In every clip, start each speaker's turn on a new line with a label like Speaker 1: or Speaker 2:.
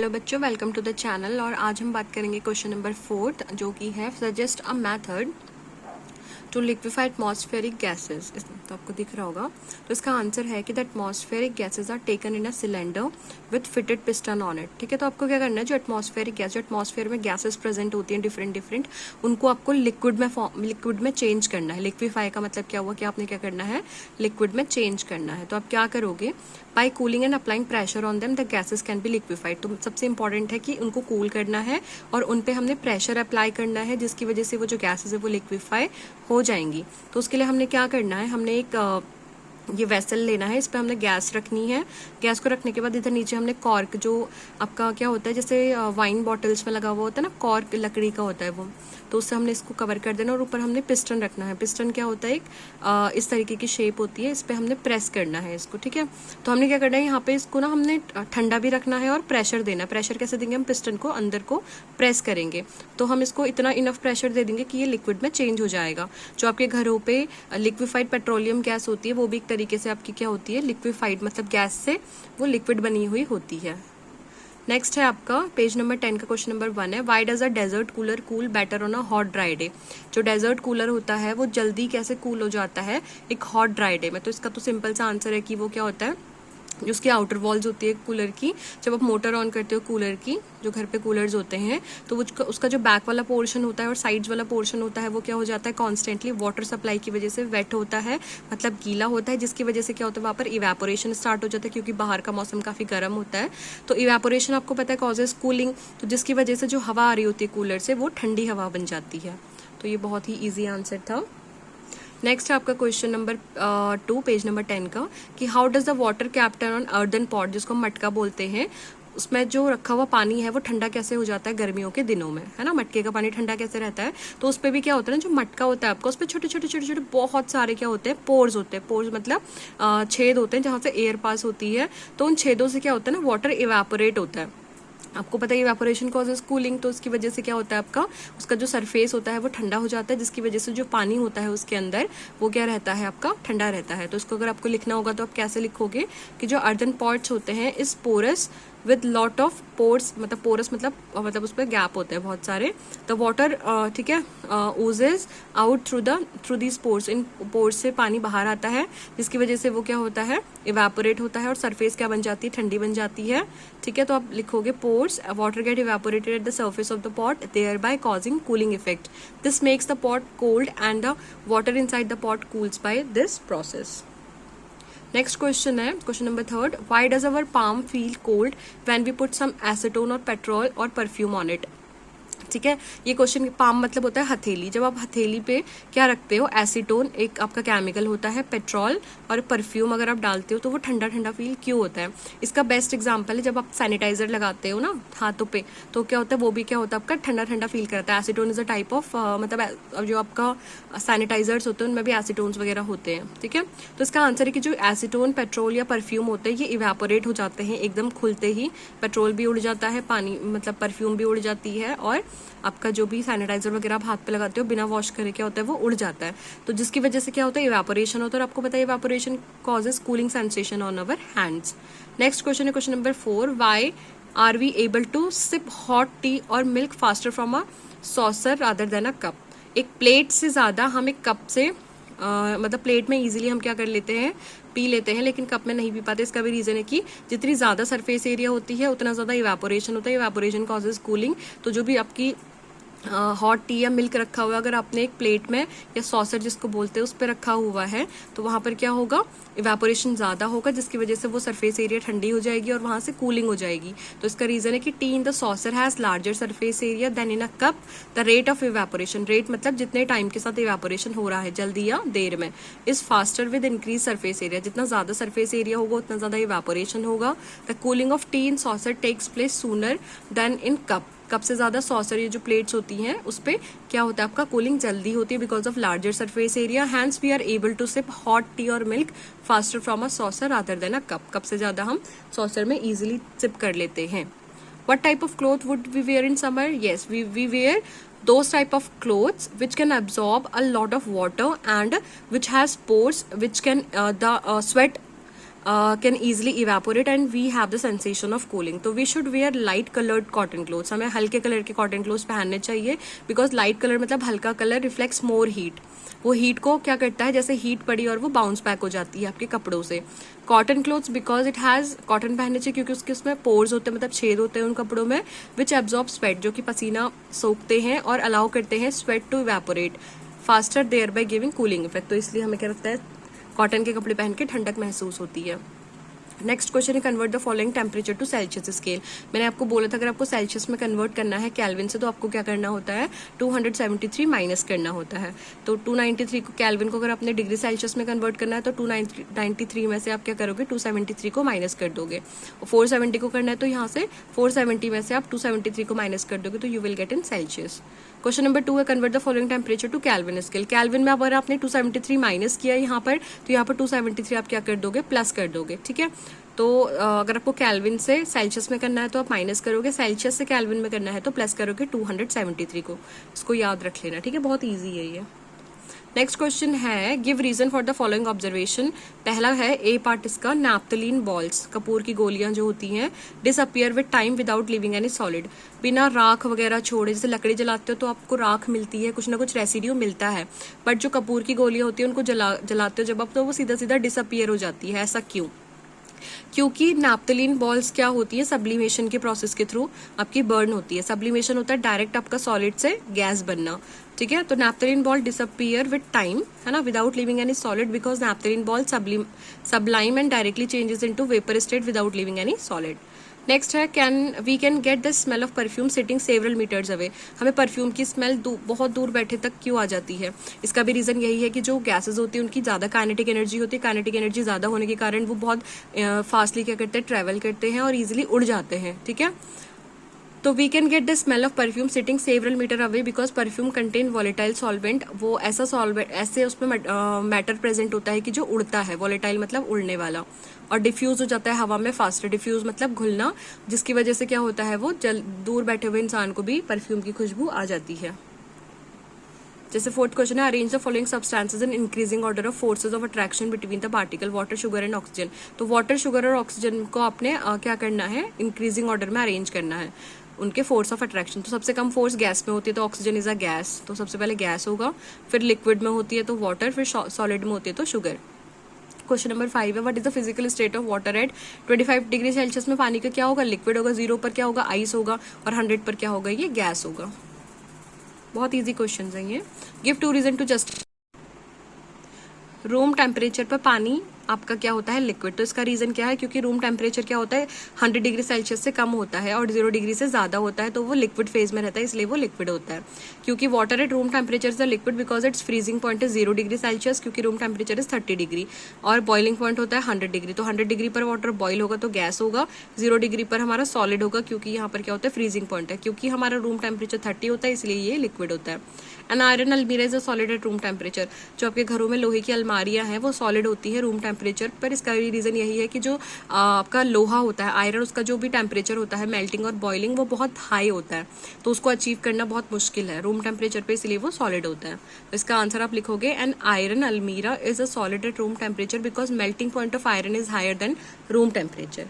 Speaker 1: Hello बच्चों, welcome to the channel. और आज हम बात करेंगे क्वेश्चन नंबर 4 जो कि है suggest a method to liquefy atmospheric gases. तो आपको दिख रहा होगा। तो इसका आंसर है कि the atmospheric gases are taken in a cylinder with fitted piston on it. ठीक है, तो आपको क्या करना है, जो एटमॉस्फेरिक गैस, जो एटमॉस्फेयर में गैसेस प्रेजेंट होती हैं डिफरेंट, उनको आपको लिक्विड में चेंज करना है। लिक्विफाई का मतलब क्या हुआ कि आपने क्या करना है, लिक्विड में चेंज करना है। तो आप क्या करोगे, by cooling and applying pressure on them the gases can be liquefied. तो सबसे इंपॉर्टेंट है कि उनको कूल करना है और उन पे हमने प्रेशर अप्लाई करना है, जिसकी वजह से वो जो गैसेस है वो लिक्विफाई हो जाएंगी। तो उसके लिए हमने क्या करना है, हमने एक ये वेसल लेना है, इस पर हमने गैस रखनी है। गैस को रखने के बाद इधर नीचे हमने कॉर्क, जो आपका क्या होता है जैसे वाइन बॉटल्स में लगा हुआ होता है ना, कॉर्क लकड़ी का होता है वो, तो उससे हमने इसको कवर कर देना। और ऊपर हमने पिस्टन रखना है। पिस्टन क्या होता है, एक इस तरीके की शेप होती है, इस पर हमने प्रेस करना है इसको। ठीक है, तो हमने क्या करना है, यहाँ पे इसको ना हमने ठंडा भी रखना है और प्रेशर देना है। प्रेशर कैसे देंगे, हम पिस्टन को अंदर को प्रेस करेंगे तो हम इसको इतना इनफ प्रेशर दे देंगे कि ये लिक्विड में चेंज हो जाएगा। जो आपके घरों पे लिक्विफाइड पेट्रोलियम गैस होती है वो भी एक तरीके से आपकी क्या होती है, लिक्विफाइड, मतलब गैस से वो लिक्विड बनी हुई होती है। नेक्स्ट है आपका पेज नंबर 10 का क्वेश्चन नंबर 1 है, why does a desert cooler cool better on a hot dry day. जो डेजर्ट कूलर होता है वो जल्दी कैसे कूल हो जाता है एक हॉट ड्राई डे में। तो इसका तो सिंपल सा आंसर है कि वो क्या होता है, जो उसकी आउटर वॉल्स होती है कूलर की, जब आप मोटर ऑन करते हो कूलर की, जो घर पे कूलर्स होते हैं, तो वो उसका जो बैक वाला पोर्शन होता है और साइड्स वाला पोर्शन होता है वो क्या हो जाता है, कॉन्स्टेंटली वाटर सप्लाई की वजह से वेट होता है, मतलब गीला होता है, जिसकी वजह से क्या होता है वहाँ पर इवेपोरेशन स्टार्ट हो जाता है, क्योंकि बाहर का मौसम काफ़ी गर्म होता है। तो इवेपोरेशन आपको पता है कॉजेज कूलिंग, तो जिसकी वजह से जो हवा आ रही होती है कूलर से वो ठंडी हवा बन जाती है। तो ये बहुत ही ईजी आंसर था। नेक्स्ट है आपका क्वेश्चन नंबर 2 पेज नंबर 10 का, कि how does the water captain on earthen pot, जिसको हम मटका बोलते हैं, उसमें जो रखा हुआ पानी है वो ठंडा कैसे हो जाता है गर्मियों के दिनों में, है ना। मटके का पानी ठंडा कैसे रहता है, तो उस पर भी क्या होता है ना, जो मटका होता है आपका, उस पर छोटे छोटे छोटे छोटे बहुत सारे क्या होते हैं, पोर्स होते हैं। पोर्स मतलब छेद होते हैं जहाँ से एयर पास होती है। तो उन छेदों से क्या होता है ना, वाटर इवेपोरेट होता है। आपको पता है इवेपोरेशन कॉजेज कूलिंग, तो उसकी वजह से क्या होता है आपका, उसका जो सरफेस होता है वो ठंडा हो जाता है, जिसकी वजह से जो पानी होता है उसके अंदर वो क्या रहता है आपका, ठंडा रहता है। तो इसको अगर आपको लिखना होगा तो आप कैसे लिखोगे कि जो अर्दन पॉट्स होते हैं is porous with lot of pores, मतलब पोरस मतलब उस पर गैप होते हैं बहुत सारे। द वाटर, ठीक है, oozes out through these pores, इन पोर्स से पानी बाहर आता है, जिसकी वजह से वो क्या होता है, इवेपोरेट होता है और सरफेस क्या बन जाती है, ठंडी बन जाती है। ठीक है, तो आप लिखोगे pores, water get evaporated at the surface of the pot, thereby causing cooling effect. This makes the pot cold and the water inside the pot cools by this process. Next question है question number 3, why does our palm feel cold when we put some acetone और petrol और perfume on it. ठीक है, ये question, palm मतलब होता है हथेली। जब आप हथेली पे क्या रखते हो, एसीटोन एक आपका केमिकल होता है, पेट्रोल और परफ्यूम अगर आप डालते हो तो वो ठंडा ठंडा फील क्यों होता है। इसका बेस्ट एग्जांपल है जब आप सैनिटाइजर लगाते हो ना हाथों पे, तो क्या होता है, वो भी क्या होता है आपका ठंडा ठंडा फील करता है। Acetone is a type of, मतलब जो आपका सैनिटाइजर्स होते हैं उनमें भी एसीटोन्स वगैरह होते हैं। ठीक है, तो इसका आंसर है कि जो एसीटोन, पेट्रोल या परफ्यूम होते हैं ये इवेपोरेट हो जाते हैं एकदम खुलते ही। पेट्रोल भी उड़ जाता है, पानी मतलब परफ्यूम भी उड़ जाती है, और आपका जो भी सैनिटाइजर वगैरह आप हाथ पे लगाते हो बिना वॉश करे क्या होता है वो उड़ जाता है। तो जिसकी वजह से क्या होता है, इवेपोरेशन होता है। और आपको पता है evaporation causes cooling sensation on our hands. Next question है question number 4, why are we able to sip hot tea और milk faster from a saucer rather than a cup. एक प्लेट से ज़्यादा हम एक कप से मतलब प्लेट में इजीली हम क्या कर लेते हैं, पी लेते हैं, लेकिन कप में नहीं पी पाते। इसका भी रीज़न है कि जितनी ज़्यादा सरफेस एरिया होती है उतना ज़्यादा इवेपोरेशन होता है। Evaporation causes cooling. तो जो भी आपकी हॉट टी या मिल्क रखा हुआ है, अगर आपने एक प्लेट में या सॉसर जिसको बोलते हैं उस पर रखा हुआ है, तो वहाँ पर क्या होगा, इवेपोरेशन ज़्यादा होगा, जिसकी वजह से वो सरफेस एरिया ठंडी हो जाएगी और वहाँ से कूलिंग हो जाएगी। तो इसका रीज़न है कि tea in the saucer has larger surface area than in a cup. The rate of evaporation, rate मतलब जितने टाइम के साथ इवेपोरेशन हो रहा है, जल्दी या देर में, is faster with increase surface area. जितना ज़्यादा सरफेस एरिया होगा उतना ज़्यादा इवेपोरेशन होगा। The cooling of tea in saucer takes place sooner than in cup. Cup से ज़्यादा सॉसर, ये जो प्लेट्स होती हैं उस पर क्या होता है आपका, कूलिंग जल्दी होती है because of larger surface area. Hence we are able to sip hot tea और milk faster from a saucer rather than a cup. Cup से ज़्यादा हम सॉसर में ईजिली सिप कर लेते हैं। What type of cloth would we wear in summer? Yes, we wear those type of clothes which can absorb a lot of water and which has pores which can the sweat can easily evaporate and we have the sensation of cooling. तो we should wear light coloured cotton clothes. हमें हल्के colour के cotton clothes पहनने चाहिए, because light colour मतलब हल्का colour reflects more heat. वो heat को क्या करता है, जैसे हीट पड़ी और वो बाउंस बैक हो जाती है आपके कपड़ों से. Cotton clothes because it has, cotton पहनने चाहिए क्योंकि उसके उसमें पोर्स होते हैं, मतलब छेद होते हैं उन कपड़ों में, विच एब्जॉर्ब स्वेट, जो कि पसीना सोखते हैं और अलाउ करते हैं sweat to evaporate faster, thereby giving cooling effect. तो इसलिए हमें क्या लगता है, कॉटन के कपड़े पहन के ठंडक महसूस होती है. नेक्स्ट क्वेश्चन है convert the following temperature to Celsius scale. मैंने आपको बोला था अगर आपको सेल्सियस में कन्वर्ट करना है कैल्विन से, तो आपको क्या करना होता है, 273 माइनस करना होता है. तो 293 को कैल्विन को अगर आपने डिग्री सेल्सियस में कन्वर्ट करना है तो 293 में से आप क्या करोगे, 273 को माइनस कर दोगे. और 470 को करना है तो यहाँ से 470 में से आप 273 को माइनस कर दोगे, तो you will get in Celsius. Question number 2 है convert the following temperature to Kelvin scale. Kelvin में अगर आपने 273 माइनस किया यहाँ पर, तो यहाँ पर 273 आप क्या कर दोगे, प्लस कर दोगे. ठीक है, तो अगर आपको कैल्विन से सेल्सियस में करना है तो आप माइनस करोगे, सेल्सियस से कैल्विन में करना है तो प्लस करोगे 273 को. इसको याद रख लेना. ठीक है, बहुत ईजी है ये. नेक्स्ट क्वेश्चन है give reason for the following observation. पहला है ए पार्ट इसका, नैप्थलीन बॉल्स, कपूर की गोलियां जो होती हैं, disappear with time without leaving any solid. बिना राख वगैरह छोड़े, जैसे लकड़ी जलाते हो तो आपको राख मिलती है, कुछ ना कुछ रेसिड्यू मिलता है, बट जो कपूर की गोलियां होती है उनको जलाते हो जब आप, तो वो सीधा सीधा डिसअपियर हो जाती है. ऐसा क्यों? क्योंकि नैप्थलीन बॉल्स क्या होती है, सब्लिमेशन के प्रोसेस के थ्रू आपकी बर्न होती है. सब्लिमेशन होता है डायरेक्ट आपका सॉलिड से गैस बनना. ठीक है, तो naphthalene ball disappear with time, है ना, without leaving any solid, because naphthalene ball sublime and directly changes into vapour state without leaving any solid. Next है we can get the smell of perfume sitting several metres away. हमें perfume की smell बहुत दूर बैठे तक क्यों आ जाती है? इसका भी रीज़न यही है कि जो गैसेज होती है उनकी ज़्यादा काइनेटिक एनर्जी होती है. काइनेटिक एनर्जी ज़्यादा होने के कारण वो बहुत फास्टली क्या करते हैं, ट्रैवल करते हैं और ईजिली उड़ जाते हैं. ठीक है, तो we can get the smell of perfume sitting several metre away because perfume contain volatile solvent. वो ऐसा सॉल्वेंट, ऐसे उसमें मैटर प्रेजेंट होता है कि जो उड़ता है, वॉलेटाइल मतलब उड़ने वाला, और डिफ्यूज हो जाता है हवा में फास्टर. डिफ्यूज मतलब घुलना, जिसकी वजह से क्या होता है, वो दूर बैठे हुए इंसान को भी परफ्यूम की खुशबू आ जाती है. जैसे फोर्थ क्वेश्चन है arrange the following substances in increasing order of forces of attraction between the particle water, sugar and oxygen. तो वाटर, शुगर और ऑक्सीजन को आपने क्या करना है, इंक्रीजिंग ऑर्डर में अरेंज करना है उनके फोर्स ऑफ अट्रैक्शन. तो सबसे कम फोर्स गैस में होती है, तो ऑक्सीजन इज अ गैस, तो सबसे पहले गैस होगा, फिर लिक्विड में होती है तो वाटर, फिर सॉलिड में होती है तो शुगर. क्वेश्चन नंबर 5 है what is the physical state of water at 25 degree Celsius में. पानी का क्या होगा, लिक्विड होगा. 0 पर क्या होगा, आइस होगा. और 100 पर क्या होगा, ये गैस होगा. बहुत इजी क्वेश्चन है ये. Give 2 reason to just. Room temperature पर पानी आपका क्या होता है, लिक्विड. तो इसका रीजन क्या है, क्योंकि रूम टेम्परेचर क्या होता है, 100 डिग्री सेल्सियस से कम होता है और 0 डिग्री से ज़्यादा होता है, तो वो लिक्विड फेज में रहता है, इसलिए वो लिक्विड होता है. क्योंकि water at room temperature is the liquid because it's freezing point is 0 degree Celsius, क्योंकि रूम टेम्परेचर इज 30 डिग्री और बॉइलिंग पॉइंट होता है 100 डिग्री. तो 100 डिग्री पर वाटर बॉयल होगा तो गैस होगा, 0 डिग्री पर हमारा सॉलिड होगा, क्योंकि यहाँ पर क्या होता है, फ्रीजिंग पॉइंट है. क्योंकि हमारा रूम टेम्परेचर 30 होता है इसलिए ये लिक्विड होता है. एन आयरन अलमीरा is a solid at room temperature. जो आपके घरों में लोहे की अलमारियां हैं वो सॉलिड होती है रूम टेम्परेचर पर. इसका रीजन यही है कि जो आपका लोहा होता है, आयरन, उसका जो भी टेम्परेचर होता है मेल्टिंग और बॉइलिंग, वो बहुत हाई होता है, तो उसको अचीव करना बहुत मुश्किल है रूम टेम्परेचर पे, इसलिए वो सॉलिड होता है. तो इसका आंसर आप लिखोगे एन आयरन अलमीरा is a solid at room temperature because melting point of iron is higher than room temperature.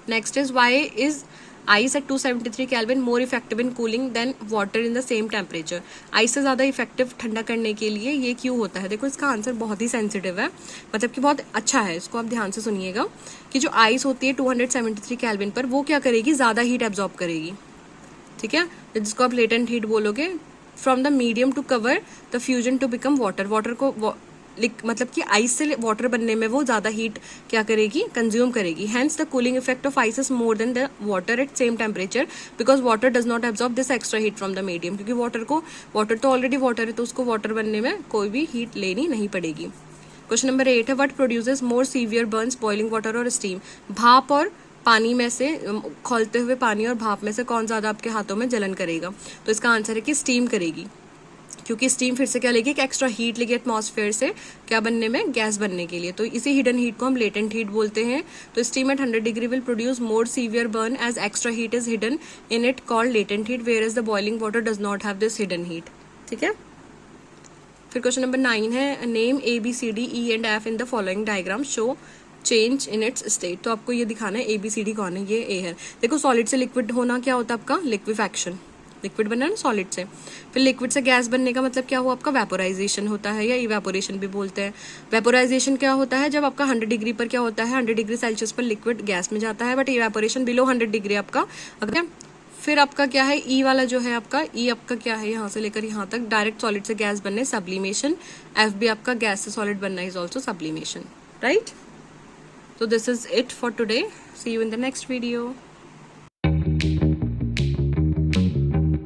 Speaker 1: Next is why is ice at 273 Kelvin more effective in cooling than water in the same temperature. Ice से ज़्यादा effective ठंडा करने के लिए ये क्यों होता है? देखो इसका आंसर बहुत ही सेंसिटिव है, मतलब कि बहुत अच्छा है, इसको आप ध्यान से सुनिएगा. कि जो आइस होती है 273 केल्विन पर, वो क्या करेगी, ज़्यादा हीट एब्जॉर्ब करेगी. ठीक है, जिसको आप लेटेंट हीट बोलोगे, from the medium to cover the fusion to become water. Water को मतलब कि आइस से वाटर बनने में वो ज्यादा हीट क्या करेगी, कंज्यूम करेगी. Hence the cooling effect of ice is more than the water at same temperature because water does not absorb this extra heat from the medium. क्योंकि वाटर तो ऑलरेडी वाटर है, तो उसको वाटर बनने में कोई भी हीट लेनी नहीं पड़ेगी. क्वेश्चन नंबर 8 है what produces more severe Burns, boiling water और स्टीम. भाप और पानी में से, खौलते हुए पानी और भाप में से कौन ज्यादा आपके हाथों में जलन करेगा? तो इसका आंसर है कि स्टीम करेगी, क्योंकि स्टीम फिर से क्या लेगी, एक एक्स्ट्रा हीट लेगी एटमॉस्फेयर से, क्या बनने में, गैस बनने के लिए. तो इसी हिडन हीट को हम लेटेंट हीट बोलते हैं. तो steam at 100 degree will produce more severe burn as extra heat is hidden in it called latent heat, whereas the boiling water does not have this hidden heat. ठीक है, फिर question number 9 है name A B C D E and F in the following diagram, show change in its state. तो आपको ये दिखाना है ABCD कौन है, ये A है। देखो सॉलिड से लिक्विड होना क्या होता है आपका, लिक्विफैक्शन, लिक्विड बनना है ना सॉलिड से। फिर लिक्विड से गैस बनने का मतलब क्या हुआ आपका, वेपोराइजेशन होता है या इवेपोरेशन भी बोलते हैं। वेपोराइजेशन क्या होता है, जब आपका 100 डिग्री पर क्या होता है, 100 डिग्री सेल्सियस पर लिक्विड गैस में जाता है, बट इवेपोरेशन बिलो 100 डिग्री आपका अगर। फिर आपका क्या है, ई वाला जो है आपका, ई आपका क्या है, यहाँ से लेकर यहाँ तक डायरेक्ट सॉलिड से गैस बनने, सब्लिमेशन। एफ भी आपका गैस से सॉलिड बनना is also sublimation, right. So this is it for today. See you in the next video.